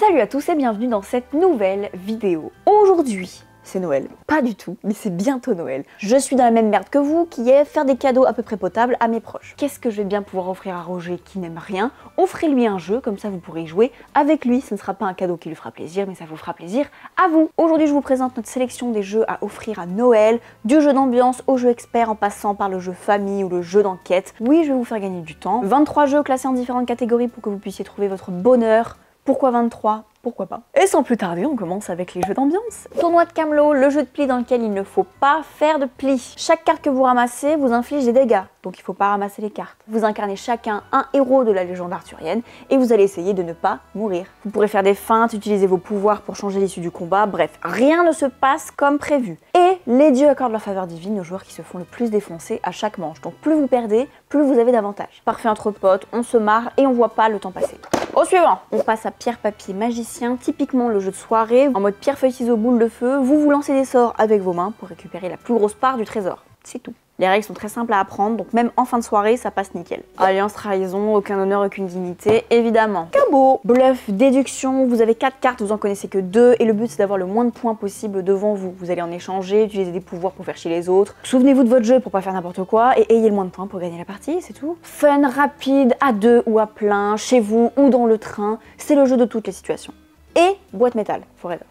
Salut à tous et bienvenue dans cette nouvelle vidéo. Aujourd'hui, c'est Noël. Pas du tout, mais c'est bientôt Noël. Je suis dans la même merde que vous, qui est faire des cadeaux à peu près potables à mes proches. Qu'est-ce que je vais bien pouvoir offrir à Roger qui n'aime rien? Offrez-lui un jeu, comme ça vous pourrez y jouer avec lui. Ce ne sera pas un cadeau qui lui fera plaisir, mais ça vous fera plaisir à vous. Aujourd'hui, je vous présente notre sélection des jeux à offrir à Noël, du jeu d'ambiance au jeu expert en passant par le jeu famille ou le jeu d'enquête. Oui, je vais vous faire gagner du temps. 23 jeux classés en différentes catégories pour que vous puissiez trouver votre bonheur. Pourquoi 23? Pourquoi pas? Et sans plus tarder, on commence avec les jeux d'ambiance. Tournoi de Camelot, le jeu de pli dans lequel il ne faut pas faire de pli. Chaque carte que vous ramassez vous inflige des dégâts, donc il ne faut pas ramasser les cartes. Vous incarnez chacun un héros de la légende arthurienne et vous allez essayer de ne pas mourir. Vous pourrez faire des feintes, utiliser vos pouvoirs pour changer l'issue du combat, bref, rien ne se passe comme prévu. Et les dieux accordent leur faveur divine aux joueurs qui se font le plus défoncer à chaque manche. Donc plus vous perdez, plus vous avez d'avantages. Parfait entre potes, on se marre et on voit pas le temps passer. Au suivant, on passe à pierre, papier, magicien, typiquement le jeu de soirée, en mode pierre, feuille, ciseaux, boule de feu, vous lancez des sorts avec vos mains pour récupérer la plus grosse part du trésor. C'est tout. Les règles sont très simples à apprendre, donc même en fin de soirée, ça passe nickel. Alliance, trahison, aucun honneur, aucune dignité, évidemment. Cabot, bluff, déduction, vous avez 4 cartes, vous en connaissez que 2, et le but c'est d'avoir le moins de points possible devant vous. Vous allez en échanger, utiliser des pouvoirs pour faire chier les autres. Souvenez-vous de votre jeu pour pas faire n'importe quoi, et ayez le moins de points pour gagner la partie, c'est tout. Fun, rapide, à 2 ou à plein, chez vous ou dans le train, c'est le jeu de toutes les situations. Et boîte métal, forever.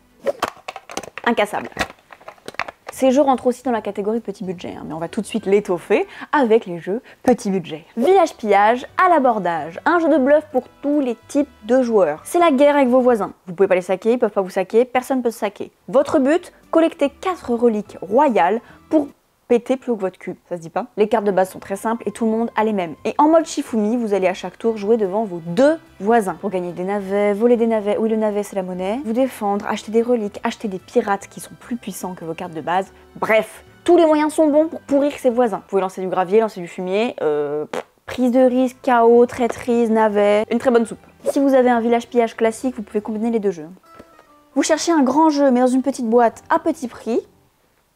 Incassable. Ces jeux rentrent aussi dans la catégorie petit budget, mais on va tout de suite l'étoffer avec les jeux petit budget. Village pillage à l'abordage, un jeu de bluff pour tous les types de joueurs. C'est la guerre avec vos voisins. Vous pouvez pas les saquer, ils peuvent pas vous saquer, personne peut se saquer. Votre but, collecter 4 reliques royales pour péter plus haut que votre cul. Ça se dit pas? Les cartes de base sont très simples et tout le monde a les mêmes. Et en mode Shifumi, vous allez à chaque tour jouer devant vos 2 voisins. Pour gagner des navets, voler des navets, oui le navet c'est la monnaie, vous défendre, acheter des reliques, acheter des pirates qui sont plus puissants que vos cartes de base. Bref, tous les moyens sont bons pour pourrir ses voisins. Vous pouvez lancer du gravier, lancer du fumier, prise de risque, chaos, traîtrise, navet, une très bonne soupe. Si vous avez un village pillage classique, vous pouvez combiner les 2 jeux. Vous cherchez un grand jeu mais dans une petite boîte à petit prix,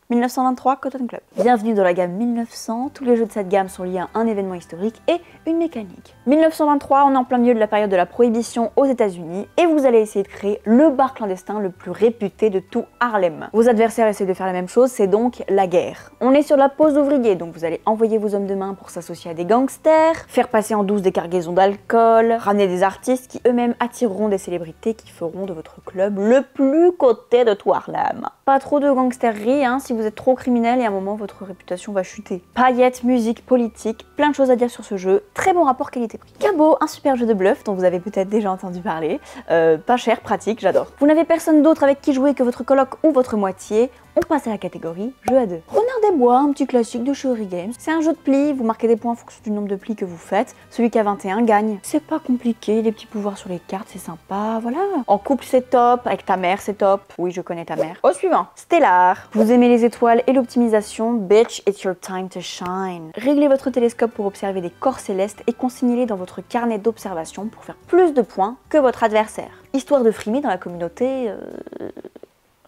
1923 Cotton Club. Bienvenue dans la gamme 1900, tous les jeux de cette gamme sont liés à un événement historique et une mécanique. 1923, on est en plein milieu de la période de la prohibition aux États-Unis et vous allez essayer de créer le bar clandestin le plus réputé de tout Harlem. Vos adversaires essaient de faire la même chose, c'est donc la guerre. On est sur la pause d'ouvriers, donc vous allez envoyer vos hommes de main pour s'associer à des gangsters, faire passer en douce des cargaisons d'alcool, ramener des artistes qui eux-mêmes attireront des célébrités qui feront de votre club le plus coté de tout Harlem. Pas trop de gangsterie, hein, si vous êtes trop criminel et à un moment votre réputation va chuter. Paillettes, musique, politique, plein de choses à dire sur ce jeu. Très bon rapport qualité-prix. Cabot, un super jeu de bluff dont vous avez peut-être déjà entendu parler. Pas cher, pratique, j'adore. Vous n'avez personne d'autre avec qui jouer que votre coloc ou votre moitié. On passe à la catégorie jeu à 2. Renard des bois, un petit classique de chez Origames. C'est un jeu de plis, vous marquez des points en fonction du nombre de plis que vous faites. Celui qui a 21 gagne. C'est pas compliqué, les petits pouvoirs sur les cartes, c'est sympa, voilà. En couple c'est top, avec ta mère c'est top. Oui, je connais ta mère. Au suivant, Stellar. Vous aimez les étoiles et l'optimisation, bitch, it's your time to shine. Réglez votre télescope pour observer des corps célestes et consignez-les dans votre carnet d'observation pour faire plus de points que votre adversaire. Histoire de frimer dans la communauté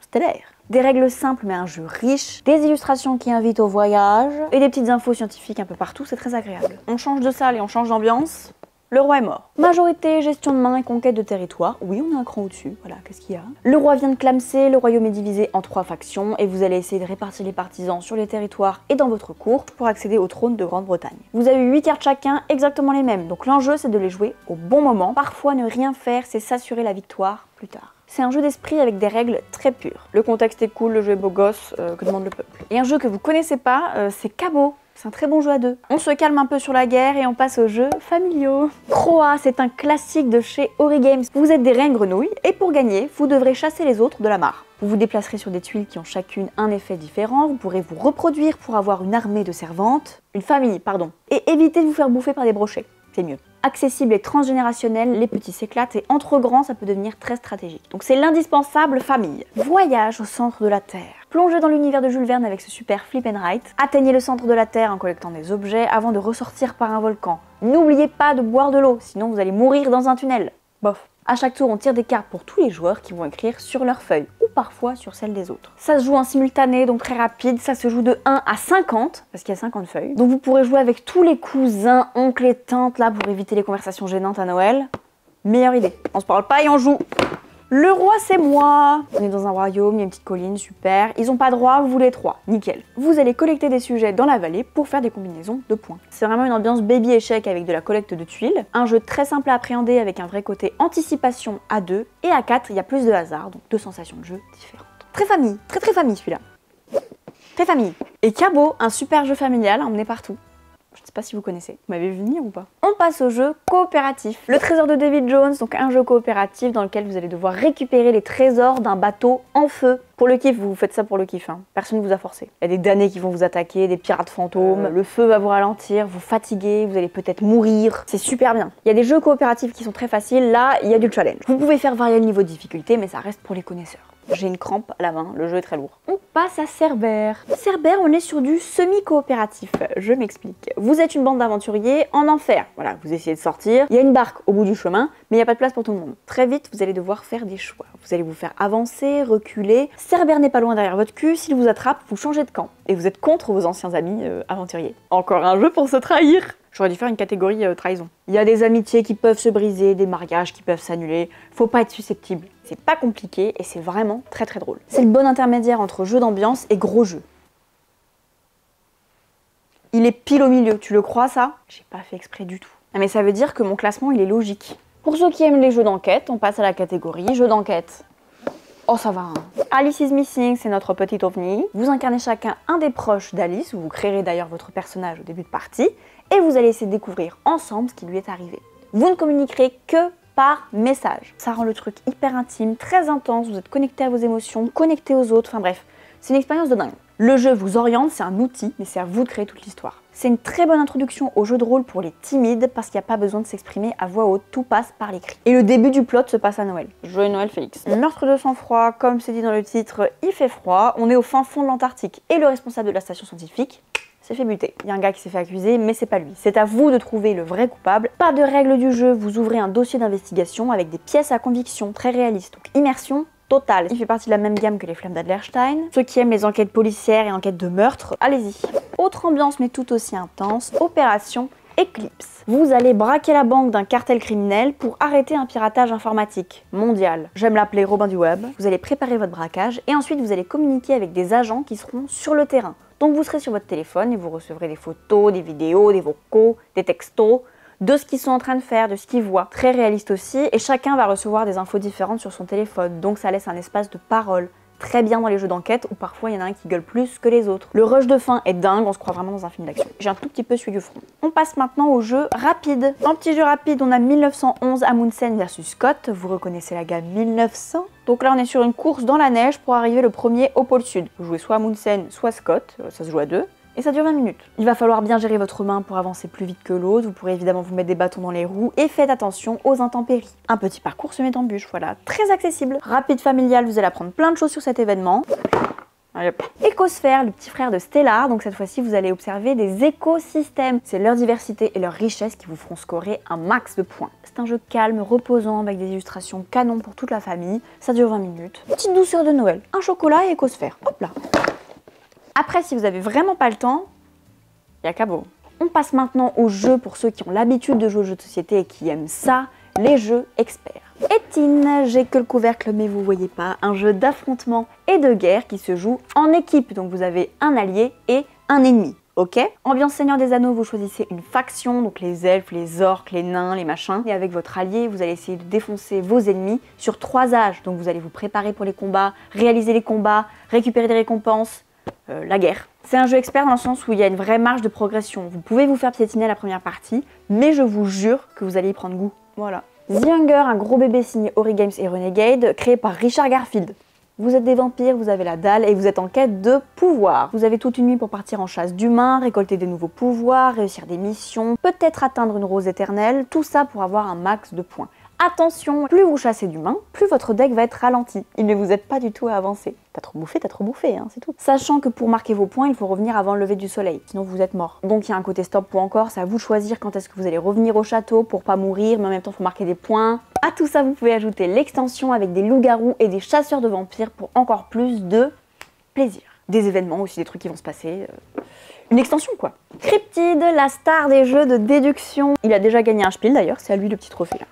stellaire. Des règles simples mais un jeu riche, des illustrations qui invitent au voyage et des petites infos scientifiques un peu partout, c'est très agréable. On change de salle et on change d'ambiance, le roi est mort. Majorité, gestion de main et conquête de territoire, oui on est un cran au-dessus, voilà, qu'est-ce qu'il y a? Le roi vient de clamser, le royaume est divisé en 3 factions et vous allez essayer de répartir les partisans sur les territoires et dans votre cour pour accéder au trône de Grande-Bretagne. Vous avez 8 cartes chacun, exactement les mêmes, donc l'enjeu c'est de les jouer au bon moment. Parfois ne rien faire, c'est s'assurer la victoire plus tard. C'est un jeu d'esprit avec des règles très pures. Le contexte est cool, le jeu est beau gosse, que demande le peuple. Et un jeu que vous connaissez pas, c'est Cabot. C'est un très bon jeu à 2. On se calme un peu sur la guerre et on passe aux jeux familiaux. Croa, c'est un classique de chez Origames. Vous êtes des reines grenouilles et pour gagner, vous devrez chasser les autres de la mare. Vous vous déplacerez sur des tuiles qui ont chacune un effet différent, vous pourrez vous reproduire pour avoir une armée de servantes, une famille, pardon, et éviter de vous faire bouffer par des brochets. C'est mieux. Accessible et transgénérationnel, les petits s'éclatent et entre grands, ça peut devenir très stratégique. Donc c'est l'indispensable famille. Voyage au centre de la Terre. Plongez dans l'univers de Jules Verne avec ce super flip and write. Atteignez le centre de la Terre en collectant des objets avant de ressortir par un volcan. N'oubliez pas de boire de l'eau, sinon vous allez mourir dans un tunnel. Bof. À chaque tour, on tire des cartes pour tous les joueurs qui vont écrire sur leur feuille ou parfois sur celle des autres. Ça se joue en simultané, donc très rapide. Ça se joue de 1 à 50, parce qu'il y a 50 feuilles. Donc vous pourrez jouer avec tous les cousins, oncles et tantes là pour éviter les conversations gênantes à Noël. Meilleure idée. On se parle pas et on joue. Le roi, c'est moi. On est dans un royaume, il y a une petite colline, super. Ils ont pas droit, vous voulez 3, nickel. Vous allez collecter des sujets dans la vallée pour faire des combinaisons de points. C'est vraiment une ambiance baby échec avec de la collecte de tuiles. Un jeu très simple à appréhender avec un vrai côté anticipation à 2. Et à 4, il y a plus de hasard, donc 2 sensations de jeu différentes. Très famille, très famille celui-là. Très famille. Et Cabo, un super jeu familial à emmener partout. Je ne sais pas si vous connaissez. Vous m'avez vu venir ou pas? On passe au jeu coopératif. Le trésor de David Jones, donc un jeu coopératif dans lequel vous allez devoir récupérer les trésors d'un bateau en feu. Pour le kiff, vous faites ça pour le kiff, hein. Personne ne vous a forcé. Il y a des damnés qui vont vous attaquer, des pirates fantômes, le feu va vous ralentir, vous fatiguer, vous allez peut-être mourir. C'est super bien. Il y a des jeux coopératifs qui sont très faciles, là il y a du challenge. Vous pouvez faire varier le niveau de difficulté, mais ça reste pour les connaisseurs. J'ai une crampe à la main, le jeu est très lourd. On passe à Cerbère. Cerbère, on est sur du semi-coopératif. Je m'explique. Vous êtes une bande d'aventuriers en enfer. Voilà, vous essayez de sortir. Il y a une barque au bout du chemin, mais il n'y a pas de place pour tout le monde. Très vite, vous allez devoir faire des choix. Vous allez vous faire avancer, reculer. Cerbère n'est pas loin derrière votre cul. S'il vous attrape, vous changez de camp. Et vous êtes contre vos anciens amis aventuriers. Encore un jeu pour se trahir. J'aurais dû faire une catégorie trahison. Il y a des amitiés qui peuvent se briser, des mariages qui peuvent s'annuler. Faut pas être susceptible. C'est pas compliqué et c'est vraiment très drôle. C'est le bon intermédiaire entre jeu d'ambiance et gros jeu. Il est pile au milieu, tu le crois ça? J'ai pas fait exprès du tout. Ah, mais ça veut dire que mon classement il est logique. Pour ceux qui aiment les jeux d'enquête, on passe à la catégorie jeux d'enquête. Oh ça va, hein. Alice is Missing, c'est notre petite ovni. Vous incarnez chacun un des proches d'Alice, vous créerez d'ailleurs votre personnage au début de partie, et vous allez essayer de découvrir ensemble ce qui lui est arrivé. Vous ne communiquerez que par message. Ça rend le truc hyper intime, très intense, vous êtes connecté à vos émotions, connecté aux autres, enfin bref, c'est une expérience de dingue. Le jeu vous oriente, c'est un outil, mais c'est à vous de créer toute l'histoire. C'est une très bonne introduction au jeu de rôle pour les timides, parce qu'il n'y a pas besoin de s'exprimer à voix haute, tout passe par l'écrit. Et le début du plot se passe à Noël. Joyeux Noël Félix. Meurtre de sang-froid, comme c'est dit dans le titre, il fait froid, on est au fin fond de l'Antarctique, et le responsable de la station scientifique s'est fait buter. Il y a un gars qui s'est fait accuser, mais c'est pas lui. C'est à vous de trouver le vrai coupable. Pas de règles du jeu, vous ouvrez un dossier d'investigation avec des pièces à conviction très réalistes. Donc immersion totale. Il fait partie de la même gamme que les Flammes d'Adlerstein. Ceux qui aiment les enquêtes policières et enquêtes de meurtre, allez-y. Autre ambiance mais tout aussi intense, Opération Eclipse. Vous allez braquer la banque d'un cartel criminel pour arrêter un piratage informatique mondial. J'aime l'appeler Robin du Web. Vous allez préparer votre braquage et ensuite vous allez communiquer avec des agents qui seront sur le terrain. Donc vous serez sur votre téléphone et vous recevrez des photos, des vidéos, des vocaux, des textos, de ce qu'ils sont en train de faire, de ce qu'ils voient. Très réaliste aussi, et chacun va recevoir des infos différentes sur son téléphone, donc ça laisse un espace de parole. Très bien dans les jeux d'enquête où parfois il y en a un qui gueule plus que les autres. Le rush de fin est dingue, on se croit vraiment dans un film d'action. J'ai un tout petit peu suivi du front. On passe maintenant au jeu rapide. En petit jeu rapide, on a 1911 Amundsen versus Scott. Vous reconnaissez la gamme 1900. Donc là on est sur une course dans la neige pour arriver le premier au pôle sud. Vous jouez soit Amundsen, soit Scott, ça se joue à 2. Et ça dure 20 minutes. Il va falloir bien gérer votre main pour avancer plus vite que l'autre. Vous pourrez évidemment vous mettre des bâtons dans les roues et faites attention aux intempéries. Un petit parcours semé d'embûches, voilà, très accessible. Rapide familial, vous allez apprendre plein de choses sur cet événement. Allez hop. Écosphère, le petit frère de Stellar, donc cette fois-ci vous allez observer des écosystèmes. C'est leur diversité et leur richesse qui vous feront scorer un max de points. C'est un jeu calme, reposant, avec des illustrations canon pour toute la famille. Ça dure 20 minutes. Petite douceur de Noël, un chocolat et écosphère. Hop là. Après, si vous avez vraiment pas le temps, il y a Cabo. On passe maintenant aux jeux pour ceux qui ont l'habitude de jouer aux jeux de société et qui aiment ça, les jeux experts. Etine, j'ai que le couvercle mais vous voyez pas, un jeu d'affrontement et de guerre qui se joue en équipe. Donc vous avez un allié et un ennemi. Ok. Ambiance Seigneur des Anneaux, vous choisissez une faction, donc les elfes, les orques, les nains, les machins. Et avec votre allié, vous allez essayer de défoncer vos ennemis sur 3 âges. Donc vous allez vous préparer pour les combats, réaliser les combats, récupérer des récompenses. La guerre. C'est un jeu expert dans le sens où il y a une vraie marge de progression. Vous pouvez vous faire piétiner à la première partie, mais je vous jure que vous allez y prendre goût. Voilà. The Hunger, un gros bébé signé Ori Games et Renegade, créé par Richard Garfield. Vous êtes des vampires, vous avez la dalle et vous êtes en quête de pouvoir. Vous avez toute une nuit pour partir en chasse d'humains, récolter des nouveaux pouvoirs, réussir des missions, peut-être atteindre une rose éternelle, tout ça pour avoir un max de points. Attention, plus vous chassez d'humains, plus votre deck va être ralenti. Il ne vous aide pas du tout à avancer. T'as trop bouffé, hein, c'est tout. Sachant que pour marquer vos points, il faut revenir avant le lever du soleil, sinon vous êtes mort. Donc il y a un côté stop pour encore, c'est à vous de choisir quand est-ce que vous allez revenir au château pour pas mourir, mais en même temps il faut marquer des points. À tout ça, vous pouvez ajouter l'extension avec des loups-garous et des chasseurs de vampires pour encore plus de plaisir. Des événements aussi, des trucs qui vont se passer. Une extension quoi. Cryptid, la star des jeux de déduction. Il a déjà gagné un spiel d'ailleurs, c'est à lui le petit trophée là.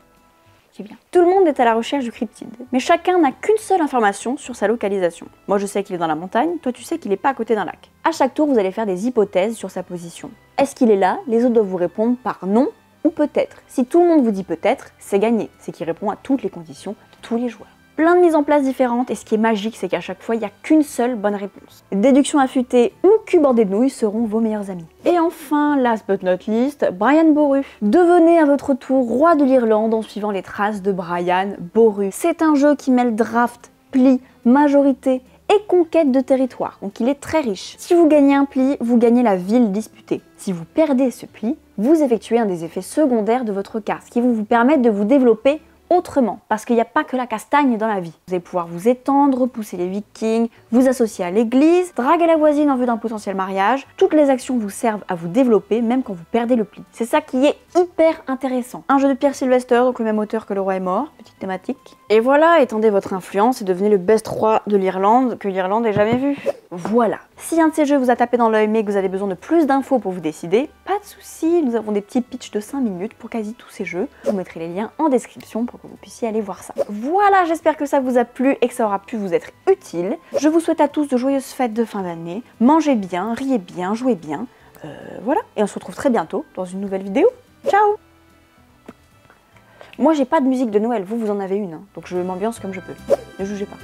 C'est bien. Tout le monde est à la recherche du cryptide, mais chacun n'a qu'une seule information sur sa localisation. Moi je sais qu'il est dans la montagne, toi tu sais qu'il n'est pas à côté d'un lac. À chaque tour, vous allez faire des hypothèses sur sa position. Est-ce qu'il est là? Les autres doivent vous répondre par non ou peut-être. Si tout le monde vous dit peut-être, c'est gagné, c'est qu'il répond à toutes les conditions de tous les joueurs. Plein de mises en place différentes, et ce qui est magique, c'est qu'à chaque fois, il n'y a qu'une seule bonne réponse. Déduction affûtée ou cul bordé de nouilles seront vos meilleurs amis. Et enfin, last but not least, Brian Boru. Devenez à votre tour roi de l'Irlande en suivant les traces de Brian Boru. C'est un jeu qui mêle draft, pli, majorité et conquête de territoire, donc il est très riche. Si vous gagnez un pli, vous gagnez la ville disputée. Si vous perdez ce pli, vous effectuez un des effets secondaires de votre carte, qui vont vous permettre de vous développer autrement, parce qu'il n'y a pas que la castagne dans la vie. Vous allez pouvoir vous étendre, repousser les vikings, vous associer à l'église, draguer la voisine en vue d'un potentiel mariage. Toutes les actions vous servent à vous développer, même quand vous perdez le pli. C'est ça qui est hyper intéressant. Un jeu de Pierre Sylvester, donc le même auteur que Le Roi est mort, petite thématique. Et voilà, étendez votre influence et devenez le best roi de l'Irlande que l'Irlande ait jamais vu. Voilà. Si un de ces jeux vous a tapé dans l'œil mais que vous avez besoin de plus d'infos pour vous décider, pas de soucis, nous avons des petits pitchs de 5 minutes pour quasi tous ces jeux. Je vous mettrai les liens en description pour que vous puissiez aller voir ça. Voilà, j'espère que ça vous a plu et que ça aura pu vous être utile. Je vous souhaite à tous de joyeuses fêtes de fin d'année. Mangez bien, riez bien, jouez bien. Voilà, et on se retrouve très bientôt dans une nouvelle vidéo. Ciao! Moi j'ai pas de musique de Noël, vous en avez une, hein, donc je m'ambiance comme je peux. Ne jugez pas.